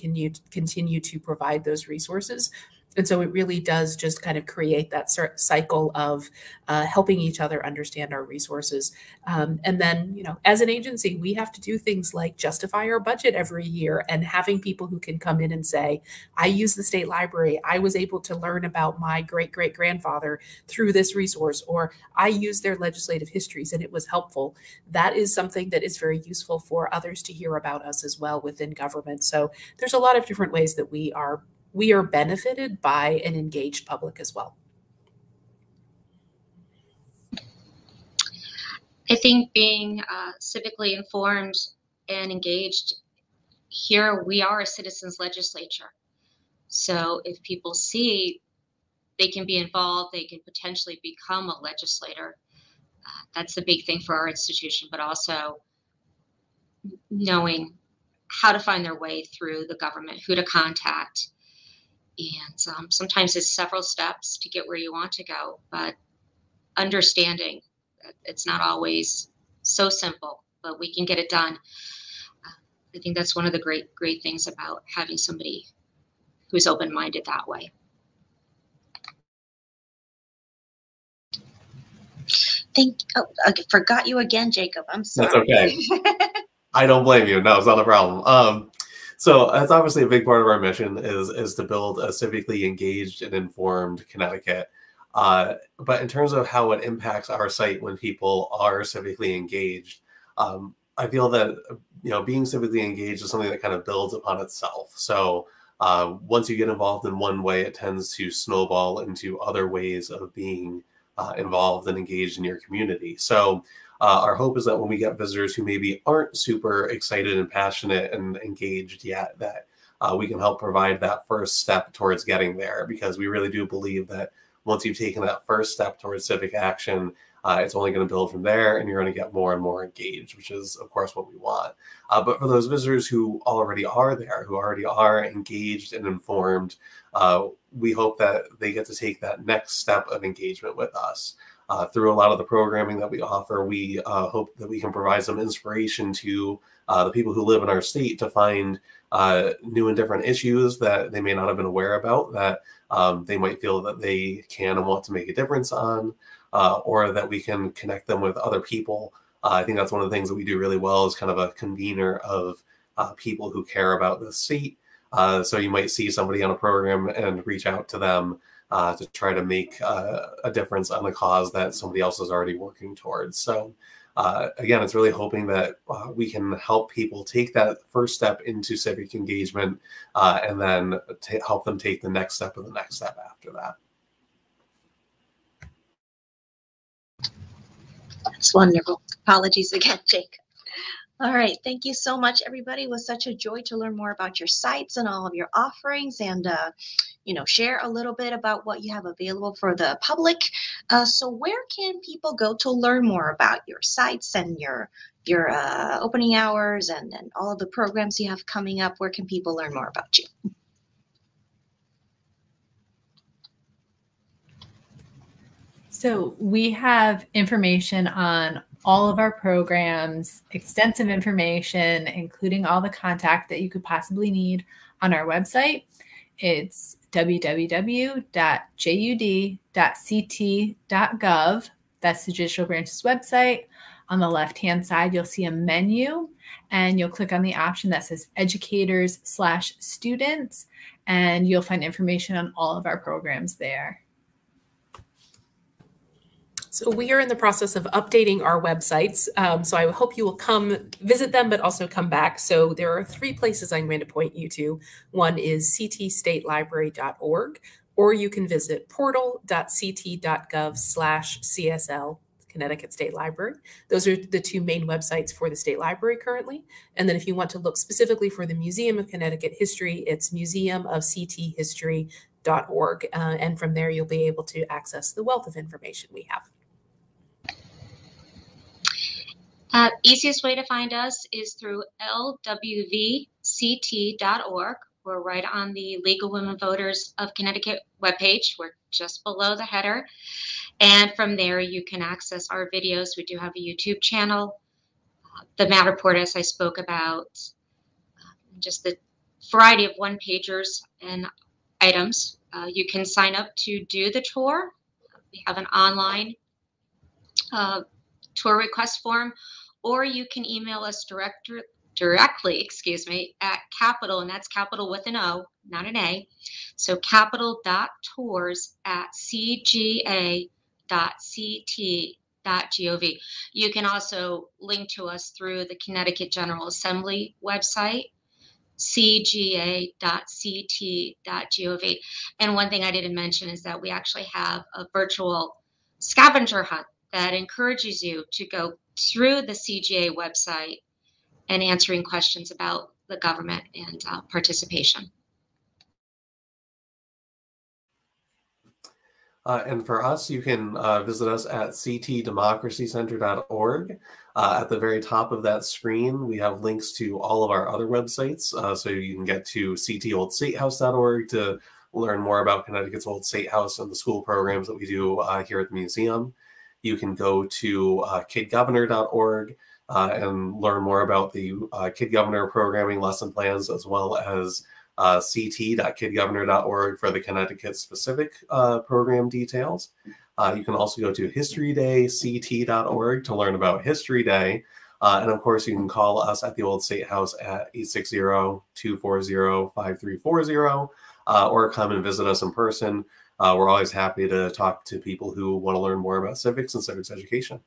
continue to provide those resources. And so it really does just kind of create that cycle of helping each other understand our resources. And then, as an agency, we have to do things like justify our budget every year, and having people who can come in and say, I use the state library. I was able to learn about my great-great-grandfather through this resource, or I used their legislative histories and it was helpful. That is something that is very useful for others to hear about us as well within government. So there's a lot of different ways that we are benefited by an engaged public as well. I think being civically informed and engaged, here we are a citizens legislature. So if people see they can be involved, they can potentially become a legislator. That's the big thing for our institution, but also knowing how to find their way through the government, who to contact. And sometimes it's several steps to get where you want to go, but understanding that it's not always so simple, but we can get it done. I think that's one of the great things about having somebody who's open-minded that way. I forgot you again, Jacob. I'm sorry. That's okay. I don't blame you. No, it's not a problem. So that's obviously a big part of our mission is to build a civically engaged and informed Connecticut. But in terms of how it impacts our site when people are civically engaged, I feel that being civically engaged is something that kind of builds upon itself. So once you get involved in one way, it tends to snowball into other ways of being involved and engaged in your community. So our hope is that when we get visitors who maybe aren't super excited and passionate and engaged yet, that we can help provide that first step towards getting there, because we really do believe that once you've taken that first step towards civic action, it's only going to build from there, and you're going to get more and more engaged, which is, of course, what we want. But for those visitors who already are there, who already are engaged and informed, we hope that they get to take that next step of engagement with us. Through a lot of the programming that we offer, we hope that we can provide some inspiration to the people who live in our state to find new and different issues that they may not have been aware about, that they might feel that they can and want to make a difference on, or that we can connect them with other people. I think that's one of the things that we do really well, is kind of a convener of people who care about the state. So you might see somebody on a program and reach out to them to try to make a difference on a cause that somebody else is already working towards. So again, it's really hoping that we can help people take that first step into civic engagement, and then help them take the next step and the next step after that. That's wonderful. Apologies again, Jake. All right. Thank you so much, everybody. It was such a joy to learn more about your sites and all of your offerings, and share a little bit about what you have available for the public. So where can people go to learn more about your sites and your opening hours and all of the programs you have coming up? Where can people learn more about you? So we have information on all of our programs, extensive information, including all the contact that you could possibly need on our website. It's www.jud.ct.gov. That's the Judicial Branch's website. On the left-hand side, you'll see a menu, and you'll click on the option that says Educators/Students, and you'll find information on all of our programs there. So we are in the process of updating our websites. So I hope you will come visit them, but also come back. So there are 3 places I'm going to point you to. One is ctstatelibrary.org, or you can visit portal.ct.gov/CSL, Connecticut State Library. Those are the 2 main websites for the State Library currently. And then if you want to look specifically for the Museum of Connecticut History, it's museumofcthistory.org. And from there, you'll be able to access the wealth of information we have. Easiest way to find us is through lwvct.org. We're right on the League of Women Voters of Connecticut webpage. We're just below the header. And from there, you can access our videos. We do have a YouTube channel. The Matterport, as I spoke about, just the variety of one-pagers and items. You can sign up to do the tour. We have an online tour request form, or you can email us directly, at capital, and that's capital with an O, not an A. So capital.tours@cga.ct.gov. You can also link to us through the Connecticut General Assembly website, cga.ct.gov. And one thing I didn't mention is that we actually have a virtual scavenger hunt that encourages you to go through the CGA website and answering questions about the government and participation. And for us, you can visit us at ctdemocracycenter.org. At the very top of that screen, we have links to all of our other websites. So you can get to ctoldstatehouse.org to learn more about Connecticut's Old State House and the school programs that we do here at the museum. You can go to kidgovernor.org and learn more about the Kid Governor programming lesson plans, as well as ct.kidgovernor.org for the Connecticut specific program details. You can also go to historydayct.org to learn about History Day. And of course, you can call us at the Old State House at 860-240-5340 or come and visit us in person. We're always happy to talk to people who want to learn more about civics and civics education.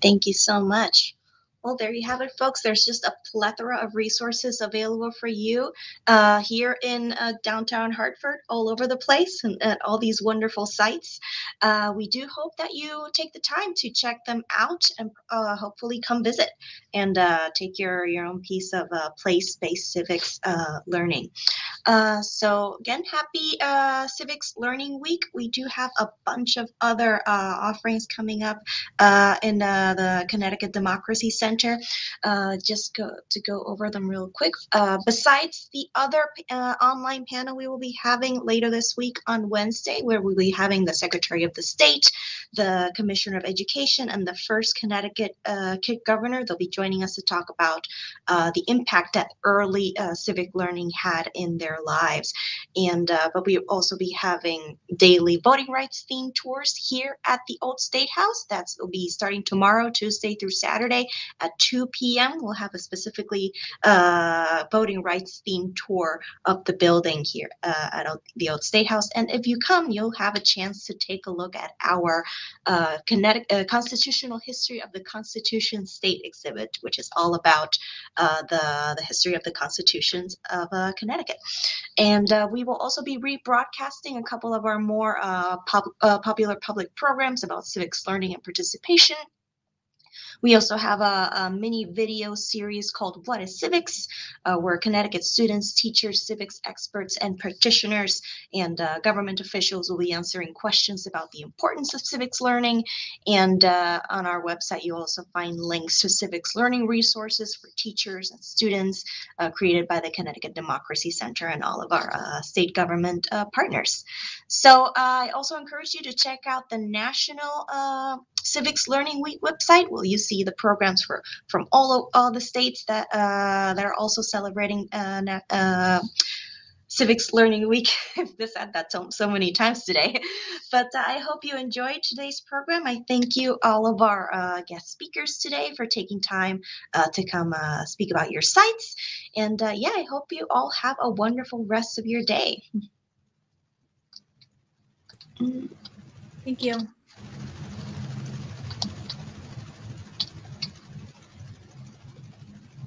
Thank you so much. Well, there you have it, folks. There's just a plethora of resources available for you here in downtown Hartford, all over the place, and at all these wonderful sites. We do hope that you take the time to check them out and hopefully come visit and take your own piece of place-based civics learning. So again, happy Civics Learning Week. We do have a bunch of other offerings coming up in the Connecticut Democracy Center. Just to go over them real quick. Besides the other online panel we will be having later this week on Wednesday, where we'll be having the Secretary of the State, the Commissioner of Education, and the first Connecticut Kid Governor. They'll be joining us to talk about the impact that early civic learning had in their lives. And but we'll also be having daily voting rights themed tours here at the Old State House. Will be starting tomorrow, Tuesday through Saturday at 2 p.m. We'll have a specifically voting rights themed tour of the building here at the Old State House. And if you come, you'll have a chance to take a look at our Constitutional History of the Constitution State exhibit, which is all about the history of the constitutions of Connecticut. And we will also be rebroadcasting a couple of our more popular public programs about civics learning and participation. We also have a mini video series called What is Civics, where Connecticut students, teachers, civics experts, and practitioners and government officials will be answering questions about the importance of civics learning. And on our website, you also find links to civics learning resources for teachers and students created by the Connecticut Democracy Center and all of our state government partners. So I also encourage you to check out the National Civics Learning Week website. Will you see the programs from all the states that are also celebrating Civics Learning Week. I've said that so many times today. But I hope you enjoyed today's program. I thank you all of our guest speakers today for taking time to come speak about your sites. And yeah, I hope you all have a wonderful rest of your day. Thank you.